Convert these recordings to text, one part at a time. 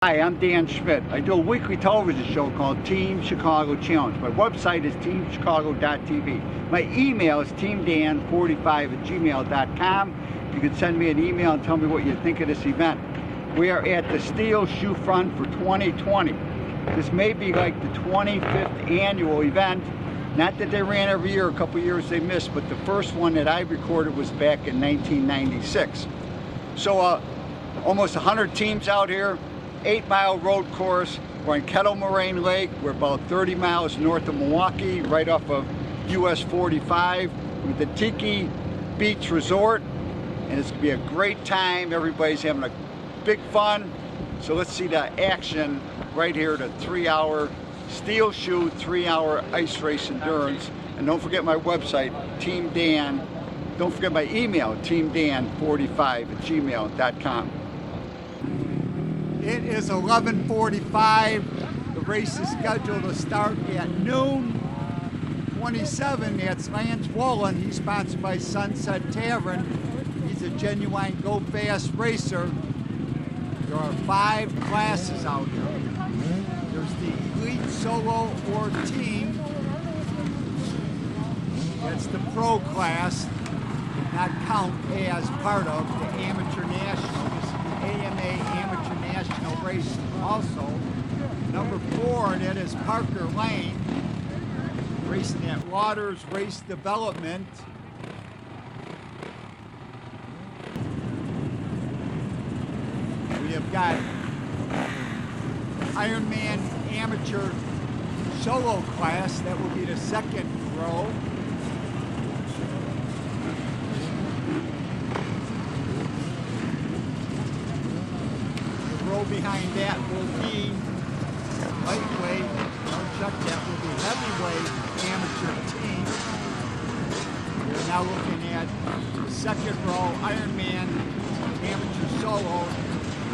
Hi, I'm Dan Schmitt. I do a weekly television show called Team Chicago Challenge. My website is teamchicago.tv. My email is teamdan45@gmail.com. You can send me an email and tell me what you think of this event. We are at the Steel Shoe Front for 2020. This may be like the 25th annual event. Not that they ran every year, a couple years they missed, but the first one that I recorded was back in 1996. So almost 100 teams out here. 8-mile road course. We're on Kettle Moraine Lake. We're about 30 miles north of Milwaukee, right off of US 45 with the Tiki Beach Resort. And it's gonna be a great time. Everybody's having a big fun. So let's see the action right here, the 3-hour steel shoe, 3-hour ice race endurance. And don't forget my website, Team Dan. Don't forget my email, teamdan45@gmail.com. It is 11:45. The race is scheduled to start at noon. 27, that's Lance Wallen. He's sponsored by Sunset Tavern. He's a genuine Go Fast racer. There are 5 classes out here. There's the elite, solo, or team. That's the pro class. Did not count as part of the amateur national. This is the AMA amateur national race also. Number 4, that is Parker Lane, racing at Waters Race Development. We have got Ironman amateur solo class. That will be the 2nd row. Behind that will be lightweight, check that will be heavyweight amateur team. We're now looking at the 2nd row Ironman amateur solo.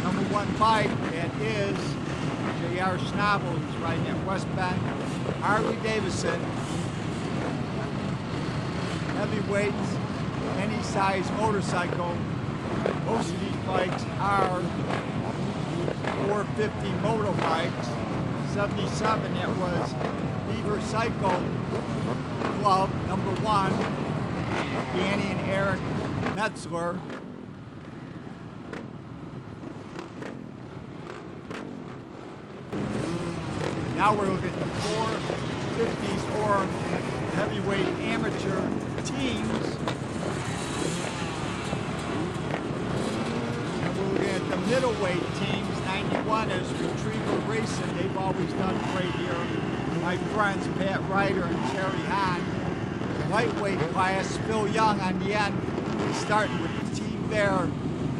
Number 1 bike, that is J.R. Schnabel, who's riding at West Bend. Harley Davidson. Heavyweights, any size motorcycle. Most of these bikes are 450 motorbikes. 77, that was Beaver Cycle Club, number 1, Danny and Eric Metzler. Now we're looking at the 450s or heavyweight amateur teams. And we're looking at the middleweight teams. 91 is Retriever Racing. They've always done great here. My friends Pat Ryder and Terry Hahn. Lightweight class, Phil Young on the end. He's starting with the team there,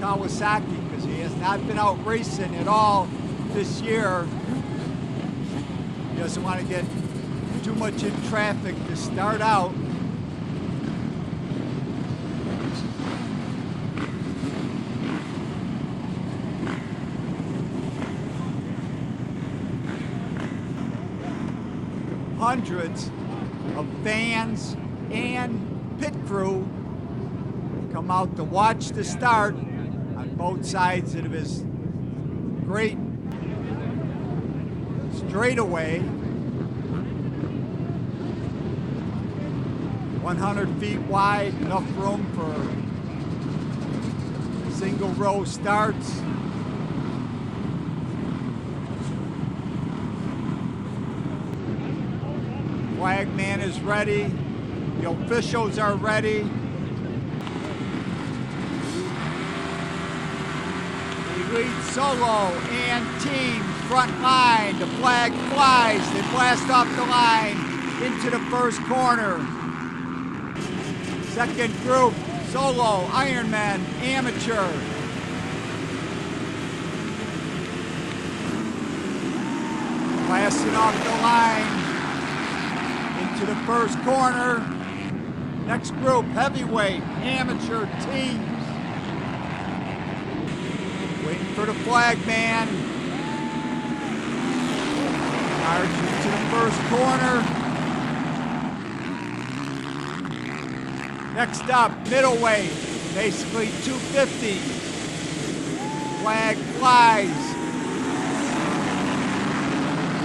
Kawasaki, because he has not been out racing at all this year. He doesn't want to get too much in traffic to start out. Hundreds of fans and pit crew come out to watch the start on both sides of his great straightaway. 100 feet wide, enough room for single row starts. Flagman is ready. The officials are ready. The elite solo and team front line. The flag flies. They blast off the line into the first corner. 2nd group, solo, Ironman, amateur. Blasting off the line to the first corner. Next group, heavyweight, amateur teams. Waiting for the flag man. Marching to the first corner. Next up, middleweight, basically 250. Flag flies.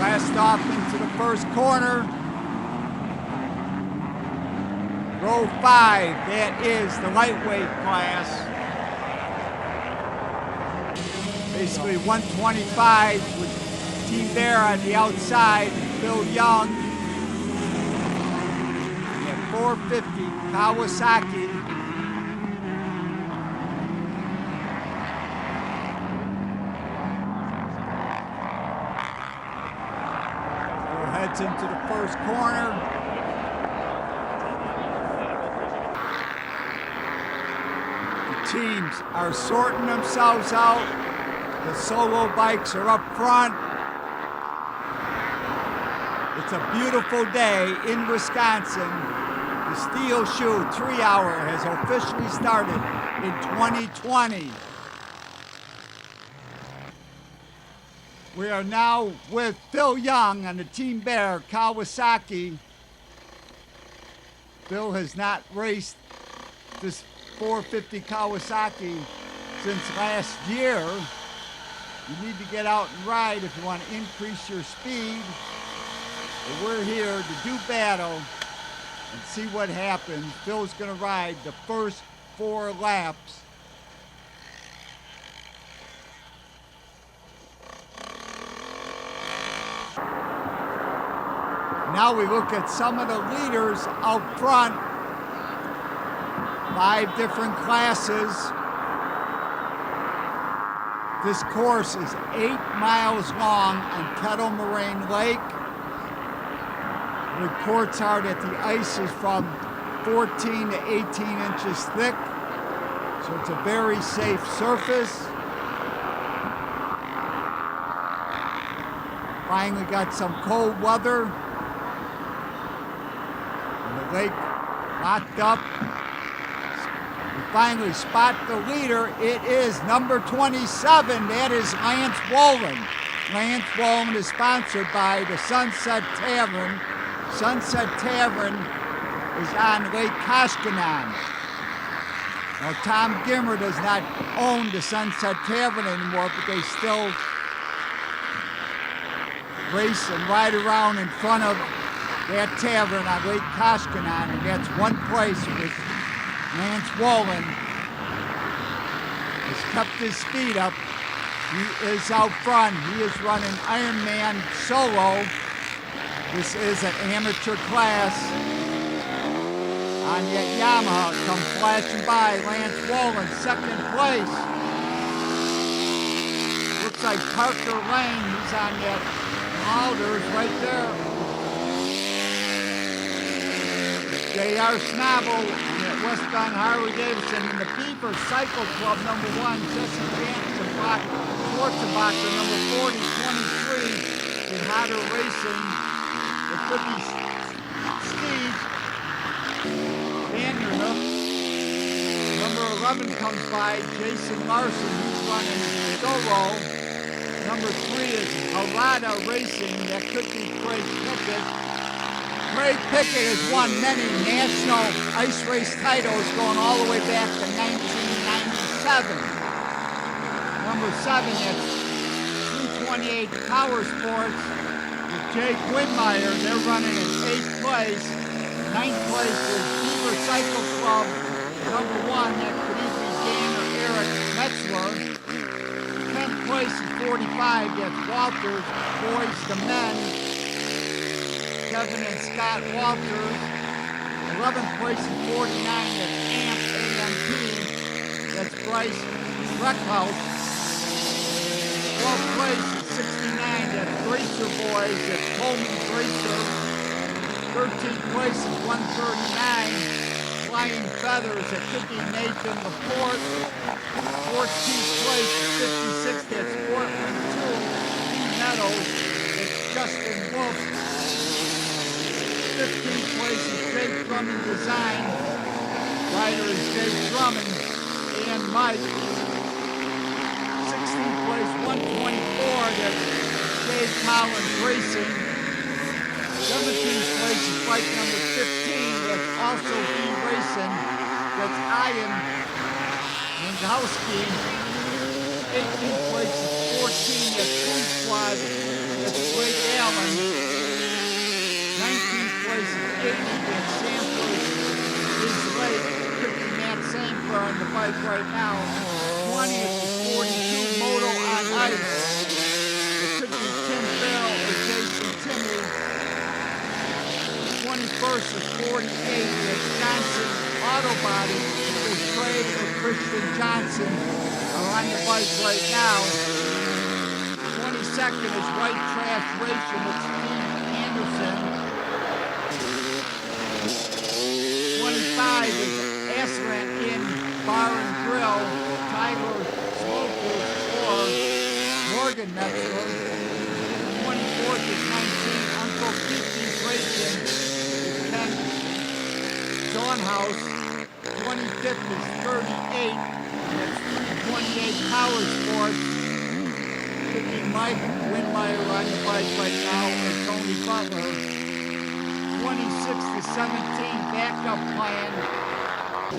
Last off into the first corner. Row 5, that is the lightweight class. Basically 125 with Team Bear on the outside, Phil Young. We have 450 Kawasaki. Phil heads into the first corner. The teams are sorting themselves out. The solo bikes are up front. It's a beautiful day in Wisconsin. The Steel Shoe 3-hour has officially started in 2020. We are now with Phil Young on the Team Bear Kawasaki. Phil has not raced this 450 Kawasaki since last year. You need to get out and ride if you want to increase your speed. But we're here to do battle and see what happens. Phil's going to ride the first 4 laps. Now we look at some of the leaders out front. 5 different classes. This course is 8 miles long on Kettle Moraine Lake. Reports are that the ice is from 14 to 18 inches thick, so it's a very safe surface. Finally got some cold weather. And the lake locked up. We finally spot the leader. It is number 27. That is Lance Wolin. Lance Wolin is sponsored by the Sunset Tavern. Sunset Tavern is on Lake Koshkanon. Now, Tom Gimmer does not own the Sunset Tavern anymore, but they still race and ride around in front of that tavern on Lake Koshkanon, and that's one place which Lance Wolin has kept his speed up. He is out front. He is running Ironman solo. This is an amateur class. On that Yamaha, come flashing by Lance Wolin, second place. Looks like Parker Lane, he's on that Alders right there. J.R. Schnabel on that westbound Harley Davidson, and the Beaver Cycle Club number 1, Jesse Jansen, Schwarzenbacher number 4023, in Hotter Racing. It could be Steve Vanderhoof. Number 11 comes by Jason Larson, who's running solo. Number 3 is Harada Racing. That could be Craig Pickett. Craig Pickett has won many national ice race titles going all the way back to 1997. Number 7 is 228 Power Sports. Jake Widmeyer, they're running in 8th place. 9th place is Beaver Cycle Club. Number 1, that could either be Dan or Eric Metzler. 10th place is 45, that's Walters, Boys to Men. Kevin and Scott Walters. 11th place is 49, that's AMP. That's Bryce Reckhouse. 12th place is 69, that's Bracer Boys, that's Coleman Bracer. 13th place is 139, Flying Feathers, that could be Nathan LaPorte. 14th place is 56, that's Portland 2, Meadows, that's Justin Wolf. 15th place is Jake Drummond Design, rider is Jake Drummond, and Mike. 16th place, 124, that's Dave Collins Racing. 17th place is bike number 15, that's also B Racing, that's Ian Mangowski. 18th place is 14, that's Food Squad, that's Blake Allen. Mullen. 19th place is 80, and Sanford is late. Could be Matt Sankler on the bike right now. 20th is 42, Moto on ice. It could be Tim Farrell or Jason Timmy. 21st is 48, that's Johnson Auto Body. Either Trey or Christian Johnson are on the bike right now. 22nd is White Trash Racing with Steve Anderson. 25 is Aslan Inn Bar and Grill, Tyler Smokers or Morgan Metzler. 24th is 19, Uncle Kiki's Racing with Ken Dawnhouse. 25th is 38, that's 328 Power Sports. Could be Mike Winmeyer on the bike right now or Tony Butler. 26th to 17 backup plan,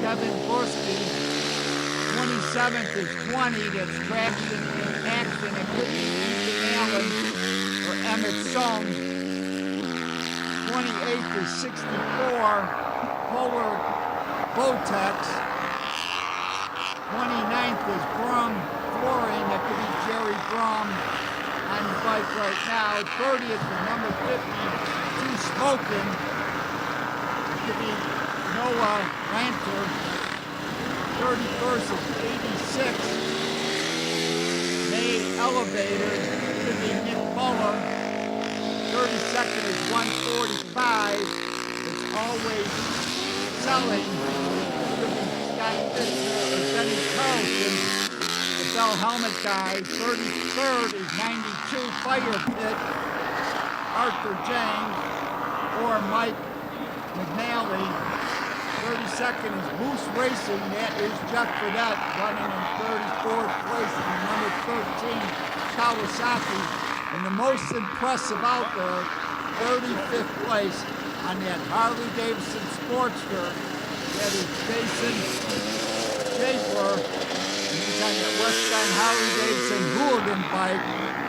Kevin Borski. 27th is 20, that's Traction in Action. It could be Ethan Allen or Emmett Sohn. 28th is 64, Polar Botex. 29th is Brum Flooring. That could be Jerry Brum on the bike right now. 30th is number 52, Smoking. It could be Noah Lanter. 31st is 86, May Elevator. It could be Nick Muller. 32nd is 145. It's always selling. It could be Scott Fitzner or Denny Carlson, the Bell Helmet guy. 33rd is 92, Fire Pit, Arthur James or Mike McNally. 32nd is Moose Racing. That is Jeff Fredette running in 34th place in number 13, Kawasaki. And the most impressive out there, 35th place on that Harley Davidson Sportster. That is Jason Schaefer. And he's on that West End Harley Davidson Hooligan bike.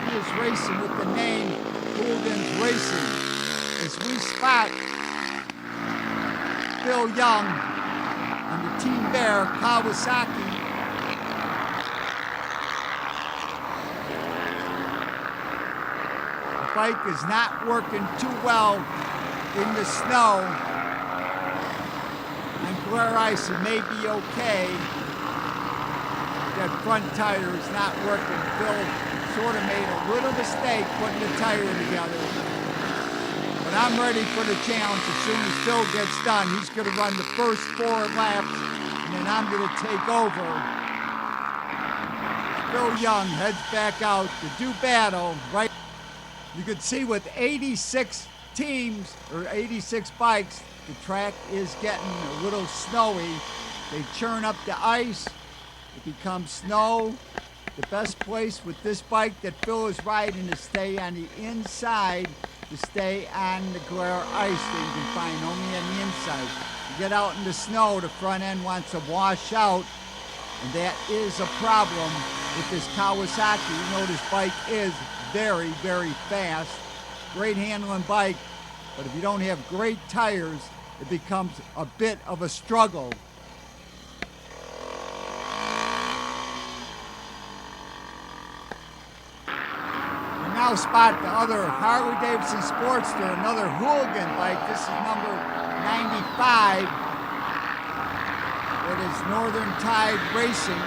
He is racing with the name Hooligans Racing. As we spot Phil Young on the Team Bear Kawasaki. The bike is not working too well in the snow. On glare ice, it may be okay. That front tire is not working. Phil sort of made a little mistake putting the tire together. But I'm ready for the challenge. As soon as Phil gets done, he's going to run the first 4 laps, and then I'm going to take over. Phil Young heads back out to do battle. Right, you can see with 86 teams, or 86 bikes, the track is getting a little snowy. They churn up the ice. It becomes snow. The best place with this bike that Phil is riding is stay on the inside, to stay on the glare ice that you can find only on the inside. You get out in the snow, the front end wants to wash out, and that is a problem with this Kawasaki. You know this bike is very, very fast. Great handling bike, but if you don't have great tires, it becomes a bit of a struggle. Now spot the other Harley Davidson Sportster, another Hooligan bike. This is number 95. It is Northern Tide Racing.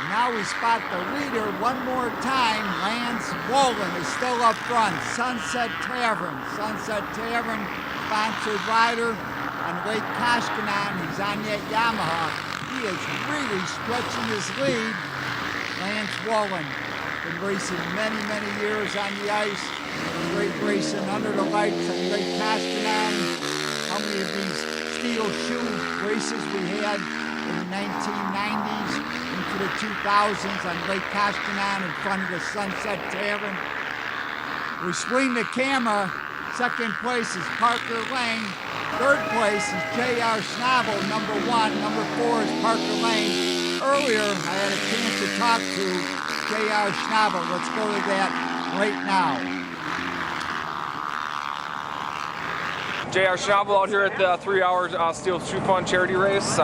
And now we spot the leader one more time. Lance Wolin is still up front. Sunset Tavern. Sunset Tavern, sponsored rider on Lake Koshkanon. He's on that Yamaha. He is really stretching his lead. Lance Wolin. Been racing many, many years on the ice. Great racing under the lights on Lake Koshkanon. How many of these steel shoe races we had in the 1990s into the 2000s on Lake Koshkanon in front of the Sunset Tavern. We swing the camera. Second place is Parker Lane. Third place is J.R. Schnabel, number 1. Number 4 is Parker Lane. Earlier, I had a chance to talk to J.R. Schnabel. Let's go to that right now. J.R. Schnabel out here at the 3-hour Steel Shoe Fun charity race.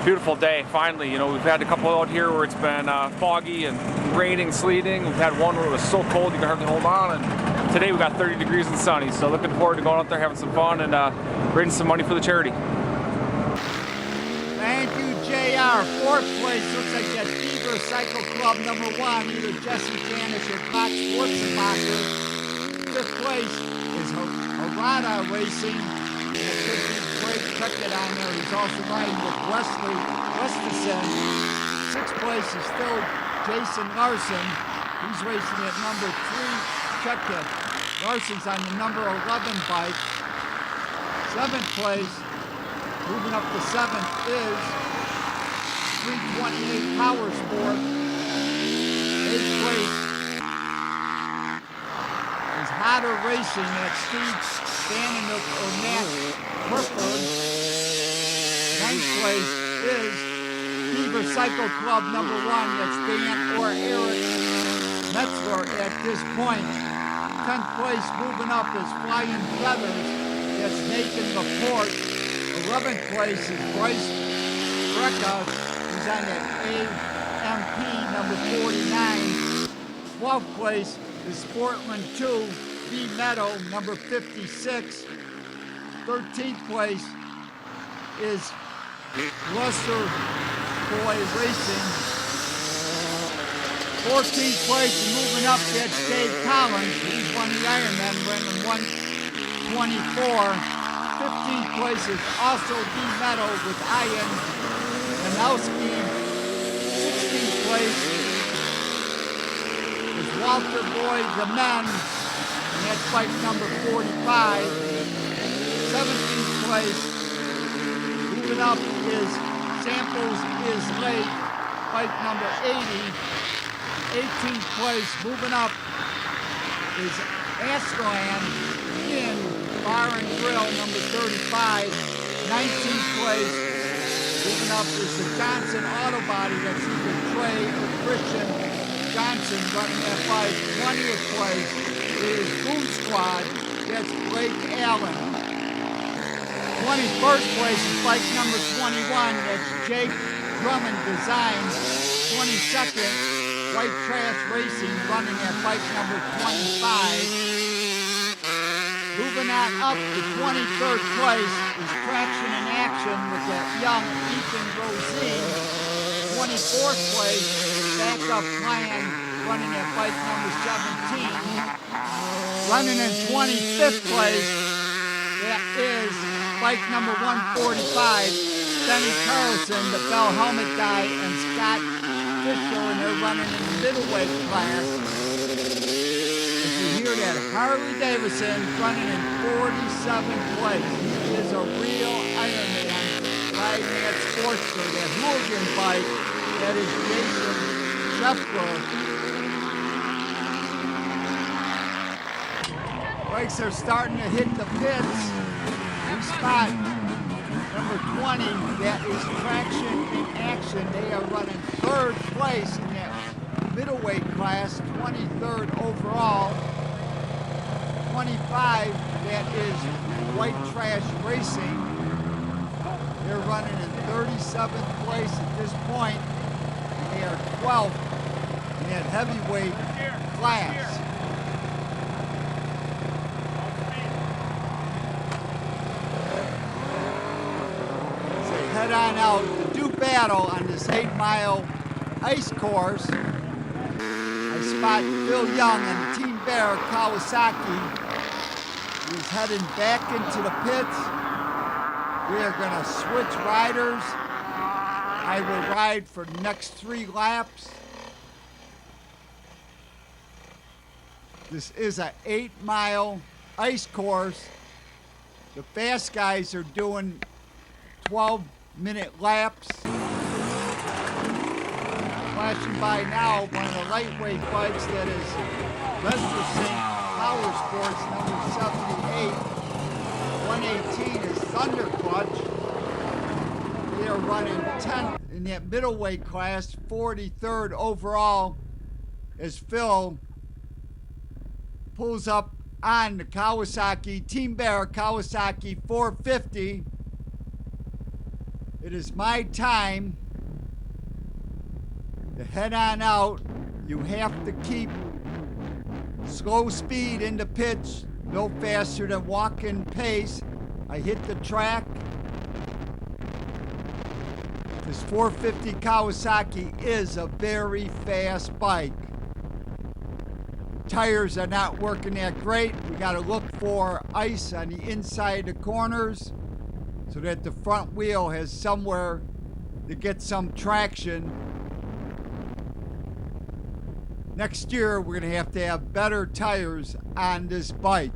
Beautiful day, finally. You know, we've had a couple out here where it's been foggy and raining, sleeting. We've had one where it was so cold you could hardly hold on. And today we got 30 degrees and sunny. So looking forward to going out there, having some fun, and raising some money for the charity. Thank you, JR. Fourth place looks like that's Beaver Cycle Club number 1, either Jesse Janish or Box Wurzenbacher. Fifth place is Harada Racing. It could be Craig Tuckett on there. He's also riding with Wesley Westison. Sixth place is still Jason Larson. He's racing at number 3. Tuckett. Larson's on the number 11 bike. Seventh place, moving up to 7th, is 328 Power Sport. 8th place is Hotter Racing. That's Steve Vandenuk or Matt Herford. 9th place is Beaver Cycle Club number 1. That's Dan or Eric Metzler at this point. 10th place moving up is Flying Feathers. That's Nathan Laporte. 11th place is Bryce Brecka. He's on that AMP number 49. 12th place is Sportland 2, B Meadow number 56. 13th place is Luster Boy Racing. 14th place and moving up, that's Dave Collins. He's won the Ironman, running 1:24. 15th place is also D Meadow with Ian Janowski. 16th place is Walter Boy the Men, and that's bike number 45. 17th place, moving up, is Samples is Late, bike number 80. 18th place, moving up, is Askeland in Bar and Grill number 35. 19th place, moving up, is the Johnson Auto Body. That's either Trey or Christian Johnson running that bike. 20th place is Boom Squad. That's Blake Allen. 21st place is bike number 21. That's Jake Drummond Designs. 22nd, White Trash Racing running at bike number 25. Moving on up to 23rd place is Traction in Action with that young Ethan Rosine. 24th place, Backup Plan running at bike number 17. Running in 25th place, that is bike number 145, Benny Carlson, the Bell Helmet guy, and Scott Fisher, and they're running in the middleweight class. If you hear that, Harley Davidson running in 47th place. He is a real Ironman riding that Sportster, that Hooligan bike. That is Jason Scheffler. Bikes are starting to hit the pits. We spot number 20, that is Traction in Action. They are running 3rd place in that middleweight class, 23rd overall. 25, that is White Trash Racing. They're running in 37th place at this point. And they are 12th in that heavyweight class. Head on out to do battle on this 8-mile ice course. I spot Phil Young and Team Bear Kawasaki. He's heading back into the pits. We are going to switch riders. I will ride for the next 3 laps. This is an 8-mile ice course. The fast guys are doing 12-minute laps. Flashing by now, one of the lightweight bikes that is Lester Sink Power Sports number 78. 118 is Thunder Clutch. They are running 10th in that middleweight class. 43rd overall is Phil pulls up on the Kawasaki Team Bear Kawasaki 450. It is my time to head on out. You have to keep slow speed in the pitch, no faster than walking pace. I hit the track. This 450 Kawasaki is a very fast bike. Tires are not working that great. We got to look for ice on the inside of the corners so that the front wheel has somewhere to get some traction. Next year, we're going to have better tires on this bike.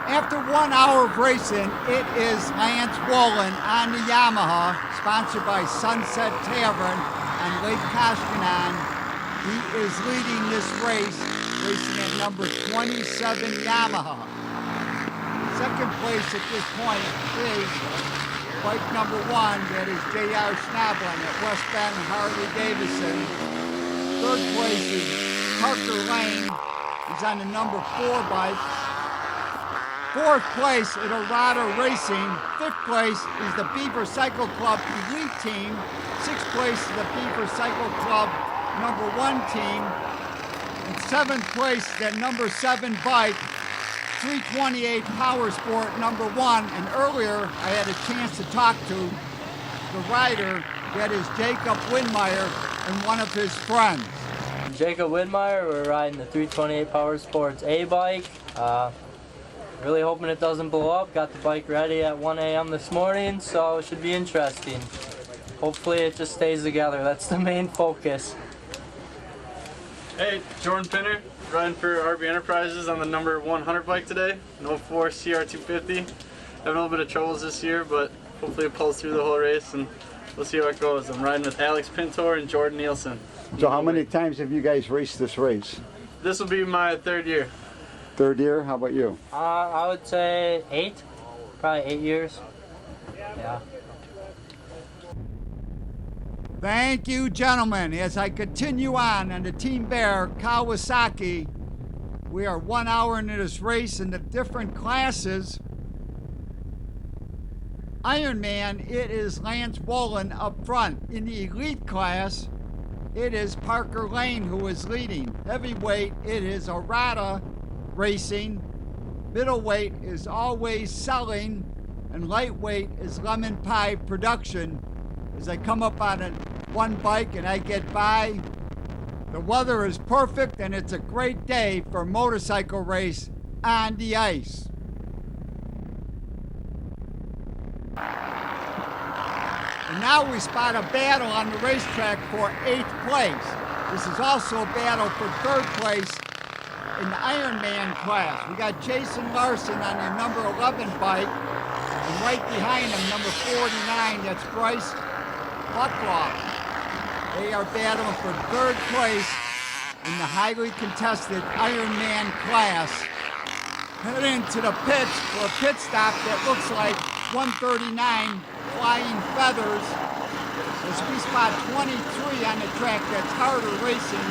After 1 hour of racing, it is Lance Wolin on the Yamaha, sponsored by Sunset Tavern on Lake Kettle. He is leading this race, racing at number 27 Yamaha. Second place at this point is bike number 1, that is J.R. Schnablin at West Bend Harley Davidson. Third place is Parker Lane. He's on the number 4 bike. Fourth place is Arada Racing. Fifth place is the Beaver Cycle Club Elite Team. Sixth place is the Beaver Cycle Club number 1 team. And seventh place, that number 7 bike, 328 Power Sport number 1. And earlier, I had a chance to talk to the rider, that is Jacob Windmeyer, and one of his friends. Jacob Windmeyer, we're riding the 328 Power Sports A bike. Really hoping it doesn't blow up. Got the bike ready at 1 a.m. this morning, so it should be interesting. Hopefully it just stays together. That's the main focus. Hey, Jordan Pinner, riding for RB Enterprises on the number 100 bike today, an 04 CR250. Having a little bit of troubles this year, but hopefully it pulls through the whole race and we'll see how it goes. I'm riding with Alex Pintor and Jordan Nielsen. So how many times have you guys raced this race? This will be my 3rd year. 3rd year? How about you? I would say 8, probably 8 years. Yeah. Thank you, gentlemen. As I continue on the Team Bear Kawasaki, we are 1 hour into this race in the different classes. Ironman, it is Lance Wolin up front. In the elite class, it is Parker Lane who is leading. Heavyweight, it is Arada Racing. Middleweight is Always Selling, and lightweight is Lemon Pie Production. As I come up on one bike and I get by, the weather is perfect and it's a great day for a motorcycle race on the ice. And now we spot a battle on the racetrack for 8th place. This is also a battle for 3rd place in the Ironman class. We got Jason Larson on the number 11 bike, and right behind him, number 49, that's Bryce Buckloff. They are battling for 3rd place in the highly contested Ironman class. Heading to the pits for a pit stop that looks like 139 Flying Feathers. As we spot 23 on the track, that's Harder Racing.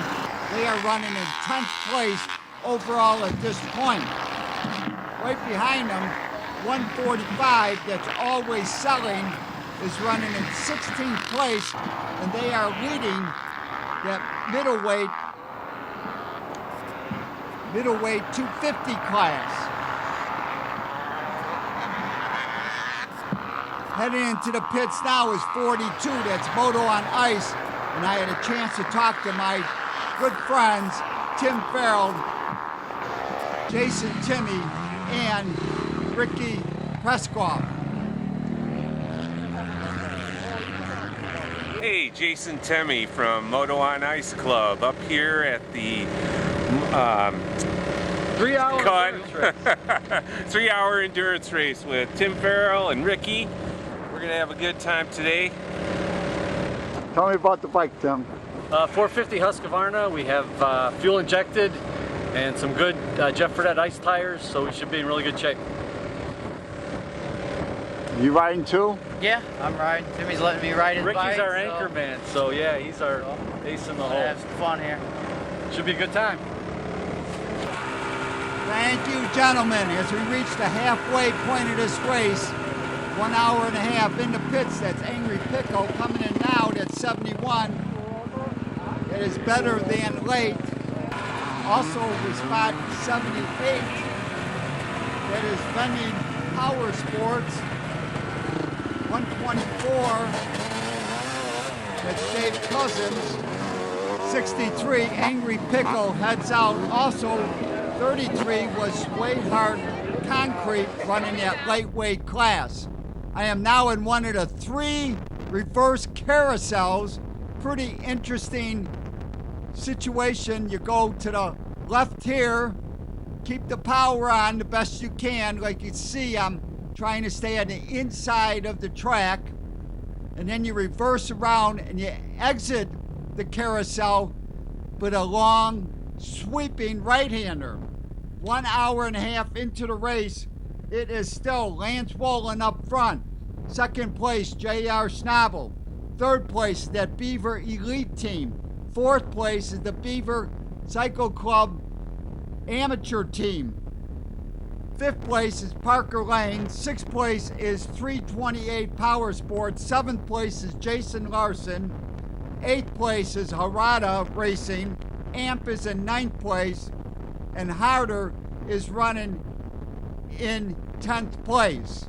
They are running in 10th place overall at this point. Right behind them, 145, that's Always Selling, is running in 16th place, and they are leading that middleweight 250 class. Heading into the pits now is 42, that's Moto on Ice, and I had a chance to talk to my good friends, Tim Farrell, Jason Timmy, and Ricky Prescott. Hey, Jason Temmie from Moto on Ice Club up here at the 3-hour endurance race with Tim Farrell and Ricky. We're gonna have a good time today. Tell me about the bike, Tim. 450 Husqvarna. We have fuel injected and some good Jeff Fredette ice tires, so we should be in really good shape. You riding too? Yeah, I'm riding. Timmy's letting me ride his bike. Ricky's our anchor man, so yeah, he's our ace in the hole. Have some fun here. Should be a good time. Thank you, gentlemen. As we reach the halfway point of this race, 1 hour and a half in the pits, that's Angry Pickle coming in now, that's 71. It is better than late. Also, we spot 78. That is Vending Power Sports. 124. That's Dave Cousins. 63, Angry Pickle heads out. Also, 33 was Sweetheart Concrete running that lightweight class. I am now in one of the 3 reverse carousels. Pretty interesting situation. You go to the left here, keep the power on the best you can. Like you see, I'm trying to stay on the inside of the track. And then you reverse around and you exit the carousel with a long sweeping right-hander. 1 hour and a half into the race, it is still Lance Wolin up front. Second place, J.R. Schnabel. Third place, that Beaver Elite team. Fourth place is the Beaver Cycle Club amateur team. Fifth place is Parker Lane. Sixth place is 328 Power Sports. Seventh place is Jason Larson. Eighth place is Harada Racing. Amp is in ninth place. And Harder is running in 10th place.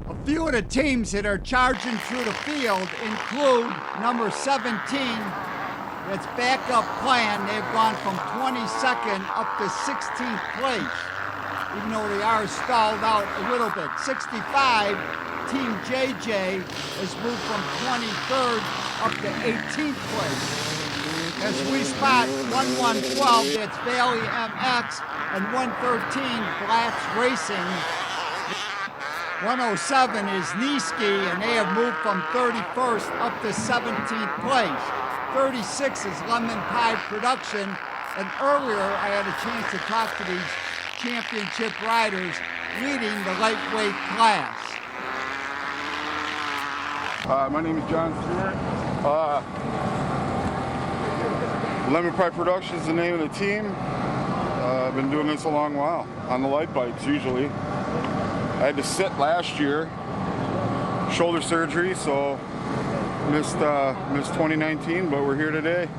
A few of the teams that are charging through the field include number 17, that's backup plan. They've gone from 22nd up to 16th place, even though they are stalled out a little bit. 65, Team JJ has moved from 23rd up to 18th place. As we spot 1112, that's Valley MX, and 113, Blacks Racing. 107 is Niski, and they have moved from 31st up to 17th place. 36 is Lemon Pie Production, and earlier I had a chance to talk to these championship riders leading the lightweight class. My name is John Stewart. Lemon Pie Production is the name of the team. I've been doing this a long while, on the light bikes usually. I had to sit last year, shoulder surgery, so missed 2019, but we're here today.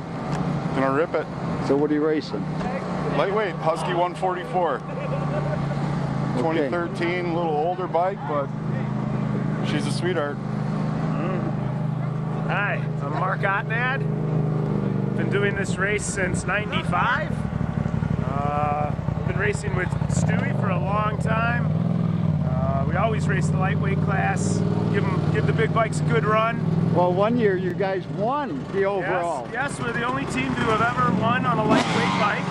Gonna rip it. So what are you racing? Lightweight, Husky 144. 2013, a little older bike, but she's a sweetheart. Hi, I'm Mark Otnad. Been doing this race since '95. Been racing with Stewie for a long time. We always race the lightweight class, give the big bikes a good run. Well, one year you guys won the overall. Yes, we're the only team to have ever won on a lightweight bike.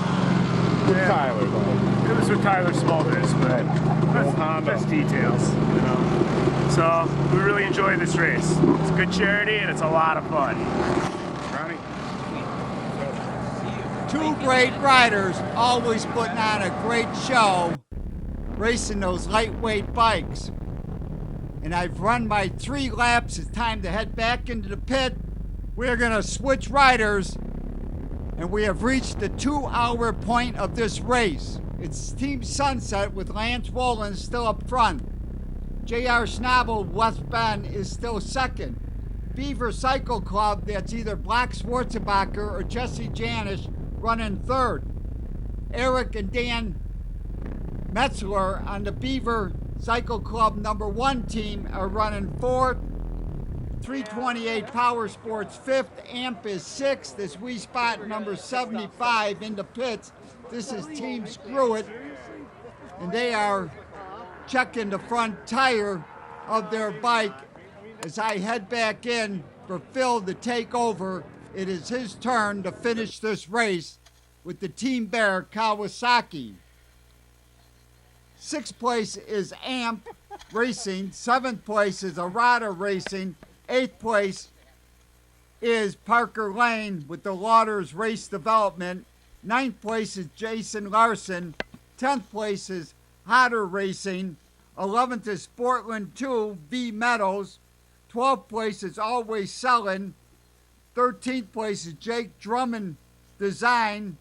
With Tyler, though. It was with Tyler Smulders, but that's details, you know. So we really enjoy this race. It's a good charity and it's a lot of fun. Ronnie. Two great riders, always putting on a great show, racing those lightweight bikes. And I've run my 3 laps. It's time to head back into the pit. We're gonna switch riders, and we have reached the 2-hour point of this race. It's Team Sunset with Lance Wolin still up front. J.R. Schnabel, West Bend, is still second. Beaver Cycle Club, that's either Black Schwarzenbacher or Jesse Janisch, running third. Eric and Dan Metzler on the Beaver Cycle Club number 1 team are running fourth. 328 Power Sports fifth. Amp is sixth as we spot number 75 in the pits. This is Team Screw It, and they are checking the front tire of their bike. As I head back in for Phil to take over, it is his turn to finish this race with the Team Bear Kawasaki. 6th place is Amp Racing. 7th place is Arata Racing. 8th place is Parker Lane with the Lauders Race Development. 9th place is Jason Larson. 10th place is Hodder Racing. 11th is Portland 2, V Meadows. 12th place is Always Selling. 13th place is Jake Drummond Design.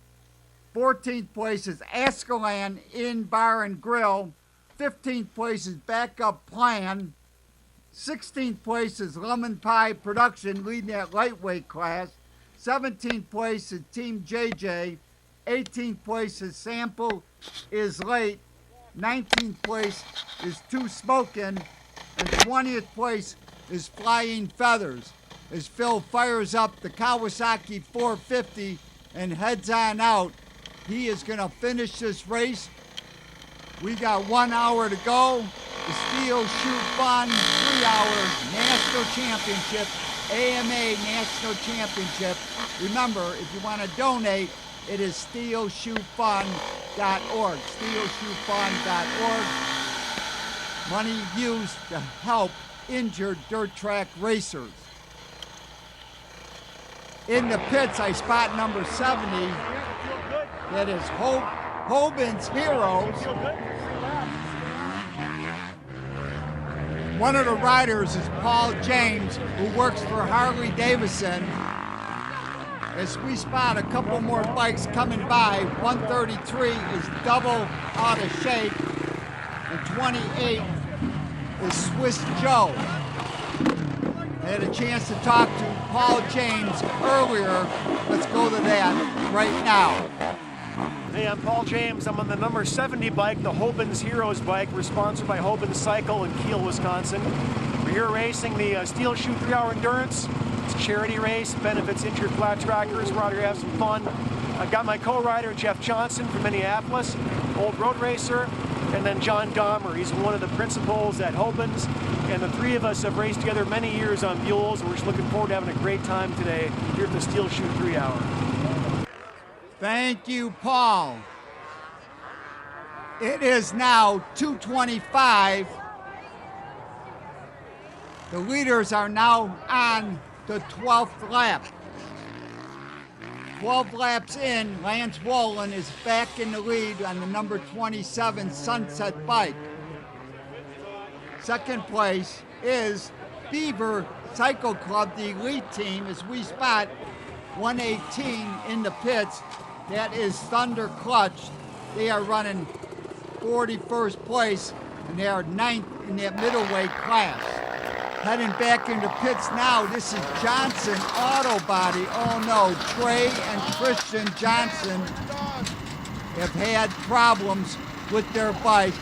14th place is Ascalon Inn Bar and Grill. 15th place is Backup Plan. 16th place is Lemon Pie Production, leading that lightweight class. 17th place is Team JJ. 18th place is Sample is Late. 19th place is Two Smokin'. And 20th place is Flying Feathers. As Phil fires up the Kawasaki 450 and heads on out, he is going to finish this race. We got 1 hour to go. The Steel Shoe Fun 3-hour National Championship, AMA National Championship. Remember, if you want to donate, it is steelshoefund.org, steelshoefund.org. Money used to help injured dirt track racers. In the pits, I spot number 70. That is Hoban's Heroes. One of the riders is Paul James, who works for Harley Davidson. As we spot a couple more bikes coming by, 133 is Double Out of Shape, and 28 is Swiss Joe. I had a chance to talk to Paul James earlier. Let's go to that right now. Hey, I'm Paul James. I'm on the number 70 bike, the Hoban's Heroes bike. We're sponsored by Hoban's Cycle in Kiel, Wisconsin. We're here racing the Steel Shoe 3-hour endurance. It's a charity race, benefits injured flat trackers. We're out here to have some fun. I've got my co-rider, Jeff Johnson from Minneapolis, old road racer, and then John Dahmer. He's one of the principals at Hoban's, and the three of us have raced together many years on mules, and we're just looking forward to having a great time today here at the Steel Shoe 3-hour. Thank you, Paul. It is now 2:25. The leaders are now on the 12th lap. 12 laps in, Lance Wolin is back in the lead on the number 27 Sunset bike. Second place is Beaver Cycle Club, the elite team, as we spot 118 in the pits. That is Thunder Clutch. They are running 41st place, and they are 9th in that middleweight class. Heading back into pits now, this is Johnson Auto Body. Oh no, Trey and Christian Johnson have had problems with their bike.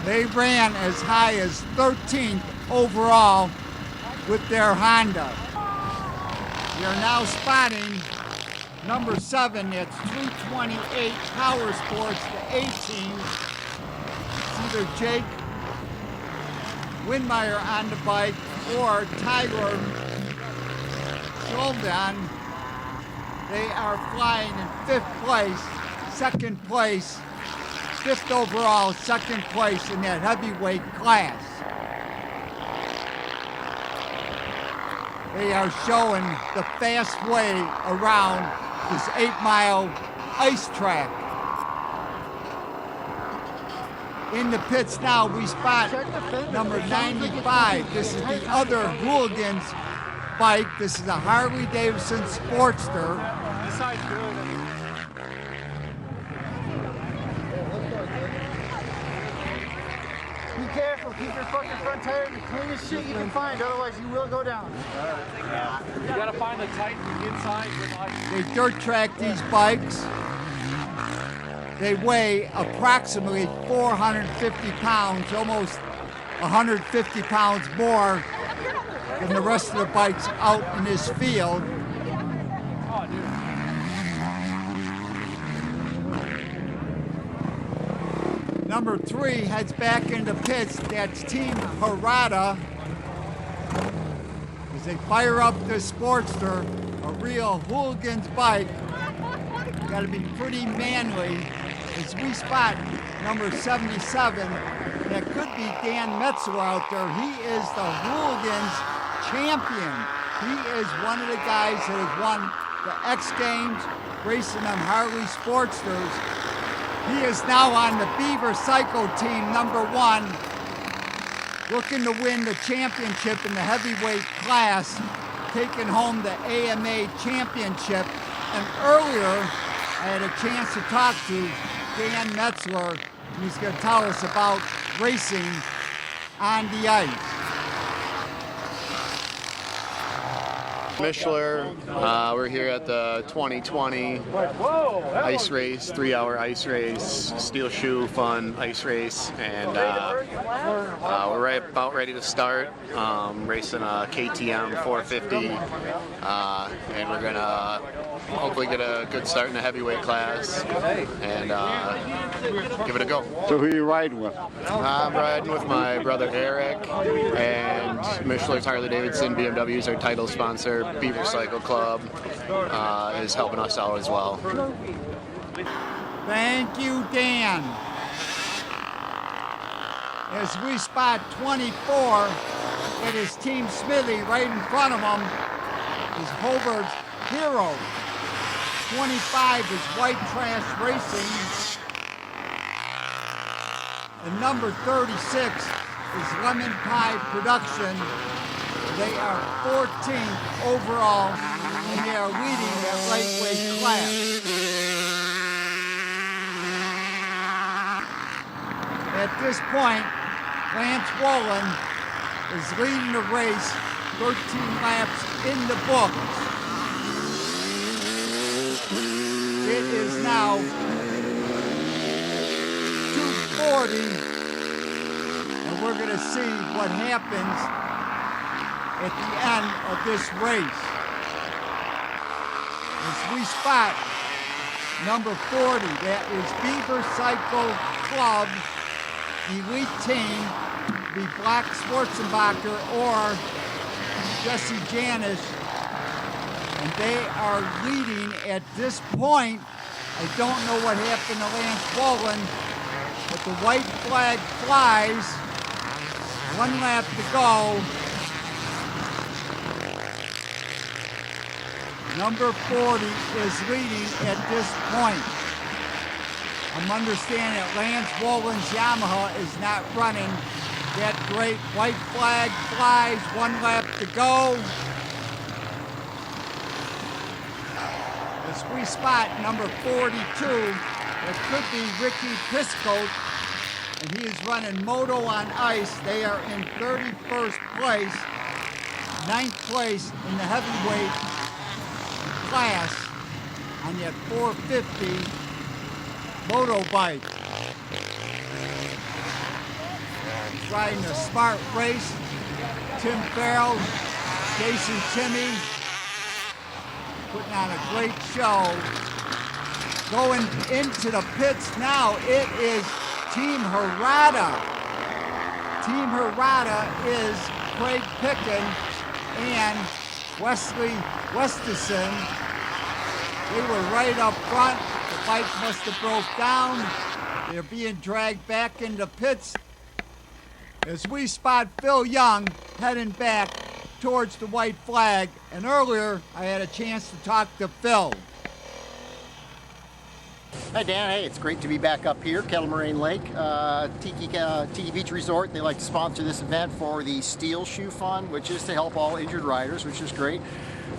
They ran as high as 13th overall with their Honda. We are now spotting number 7, that's 328 Power Sports, the A-team. It's either Jake Windmeyer on the bike or Tyler Schulden. They are flying in 5th place, 2nd place, 5th overall, 2nd place in that heavyweight class. They are showing the fast way around this 8-mile ice track. In the pits now, we spot number 95. This is the other Hooligans bike. This is a Harley Davidson Sportster. This side's good. Be careful, keep your fucking front tire the cleanest shit you can find, otherwise you will go down. You gotta find the tight inside with ice. They dirt track these bikes. They weigh approximately 450 pounds, almost 150 pounds more than the rest of the bikes out in this field. Oh, dude. Number 3 heads back into pits. That's Team Harada. As they fire up this Sportster, a real Hooligans bike. Got to be pretty manly. As we spot number 77, that could be Dan Metzel out there. He is the Hooligans champion. He is one of the guys that has won the X Games, racing on Harley Sportsters. He is now on the Beaver Cycle team, number 1, looking to win the championship in the heavyweight class, taking home the AMA championship. And earlier, I had a chance to talk to Dan Metzler, and he's going to tell us about racing on the ice. Mishler, we're here at the 2020 ice race, 3-hour ice race, steel shoe fun ice race, and we're about ready to start racing a KTM 450, and we're gonna hopefully get a good start in the heavyweight class and give it a go. So who are you riding with? I'm riding with my brother Eric, and Mishler's Harley Davidson BMW is our title sponsor. Beaver Cycle Club is helping us out as well. Thank you, Dan. As we spot 24, it is Team Smithy right in front of him is Hobart's Hero. 25 is White Trash Racing. And number 36 is Lemon Pie Production. They are 14th overall, and they are leading that lightweight class. At this point, Lance Wolin is leading the race, 13 laps in the books. It is now 2:40, and we're going to see what happens at the end of this race. As we spot number 40, that is Beaver Cycle Club Elite Team, the Black Schwarzenbacher or Jesse Janish, and they are leading at this point. I don't know what happened to Lance Wolin, but the white flag flies. 1 lap to go. Number 40 is leading at this point. I'm understanding that Lance Wolin's Yamaha is not running that great. White flag flies, 1 lap to go. As we spot number 42, it could be Ricky Piscote, and he is running Moto on ice. They are in 31st place, 9th place in the heavyweight class on that 450 motorbike. He's riding a smart race. Tim Farrell, Jason Timmy, putting on a great show. Going into the pits now, it is Team Harada. Team Harada is Craig Picken and Wesley Westison. They were right up front. The bike must have broke down. They're being dragged back into pits. As we spot Phil Young heading back towards the white flag. And earlier, I had a chance to talk to Phil. Hi Dan, hey, it's great to be back up here, Kettle Moraine Lake, Tiki Beach Resort. They like to sponsor this event for the Steel Shoe Fund, which is to help all injured riders, which is great.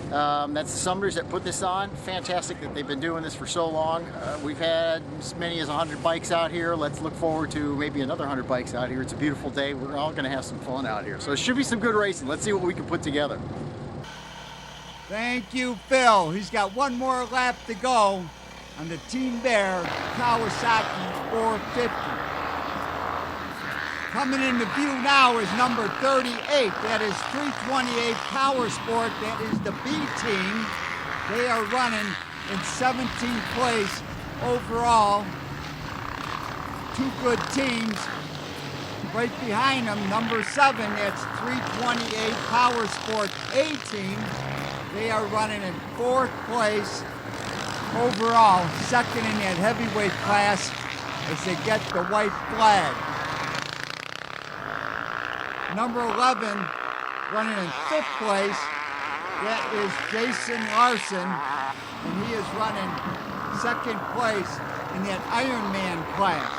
That's the Summers that put this on. Fantastic that they've been doing this for so long. We've had as many as 100 bikes out here. Let's look forward to maybe another 100 bikes out here. It's a beautiful day. We're all going to have some fun out here. So it should be some good racing. Let's see what we can put together. Thank you, Phil. He's got 1 more lap to go on the Team Bear Kawasaki 450. Coming into view now is number 38. That is 328 Power Sport. That is the B team. They are running in 17th place overall. 2 good teams. Right behind them, number 7, that's 328 Power Sport A team. They are running in 4th place overall, 2nd in that heavyweight class as they get the white flag. Number 11 running in 5th place, that is Jason Larson, and he is running 2nd place in that Ironman class.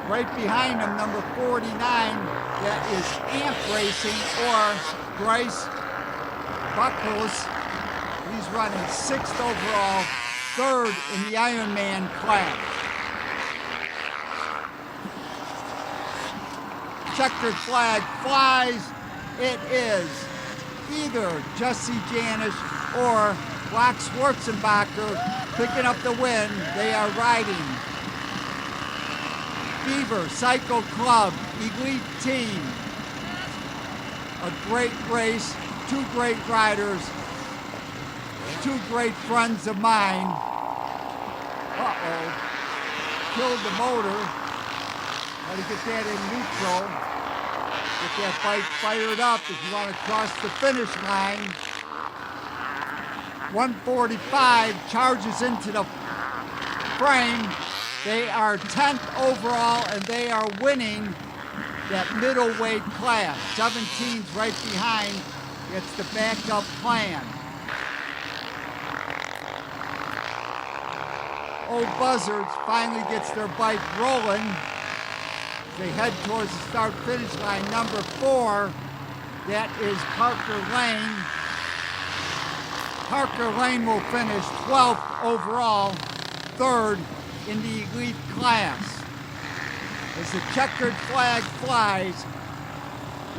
Right behind him, number 49, that is Amp Racing, or Bryce Buckles. He's running 6th overall, 3rd in the Ironman class. Checkered flag flies. It is either Jesse Janish or Brock Schwarzenbacher picking up the win. They are riding Beaver Cycle Club Elite Team. A great race, 2 great riders, 2 great friends of mine. Killed the motor. Got to get that in neutral. Get that bike fired up if you want to cross the finish line. 145 charges into the frame. They are 10th overall, and they are winning that middleweight class. 17's right behind. It's the backup plan. Old Buzzards finally gets their bike rolling. They head towards the start-finish line. Number 4, that is Parker Lane. Parker Lane will finish 12th overall, 3rd in the elite class. As the checkered flag flies,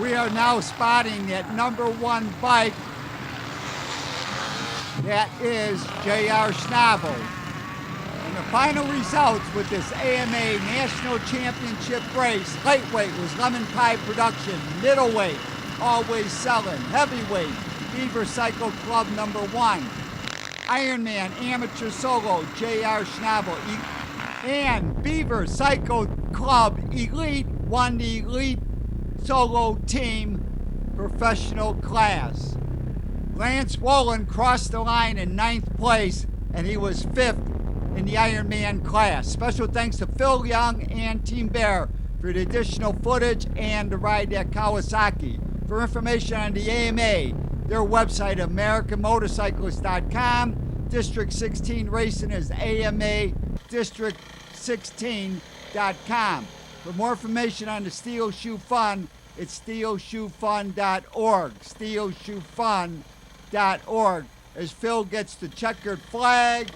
we are now spotting that number 1 bike. That is J.R. Schnabel. And the final results with this AMA National Championship race: lightweight was Lemon Pie Production, middleweight, Always Selling, heavyweight, Beaver Cycle Club number 1, Ironman Amateur Solo, J.R. Schnabel, and Beaver Cycle Club Elite won the Elite Solo Team Professional class. Lance Wolin crossed the line in 9th place, and he was 5th in the Ironman class. Special thanks to Phil Young and Team Bear for the additional footage and the ride at Kawasaki. For information on the AMA, their website, AmericanMotorcyclist.com. District 16 Racing is AMADistrict16.com. For more information on the Steel Shoe Fund, it's steelshoefund.org. Steelshoefund.org. As Phil gets the checkered flag,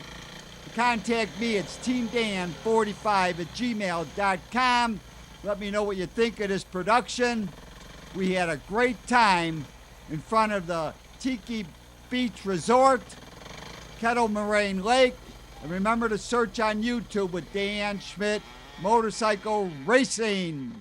contact me. It's teamdan45@gmail.com. Let me know what you think of this production. We had a great time in front of the Tiki Beach Resort, Kettle Moraine Lake. And remember to search on YouTube with Dan Schmitt Motorcycle Racing.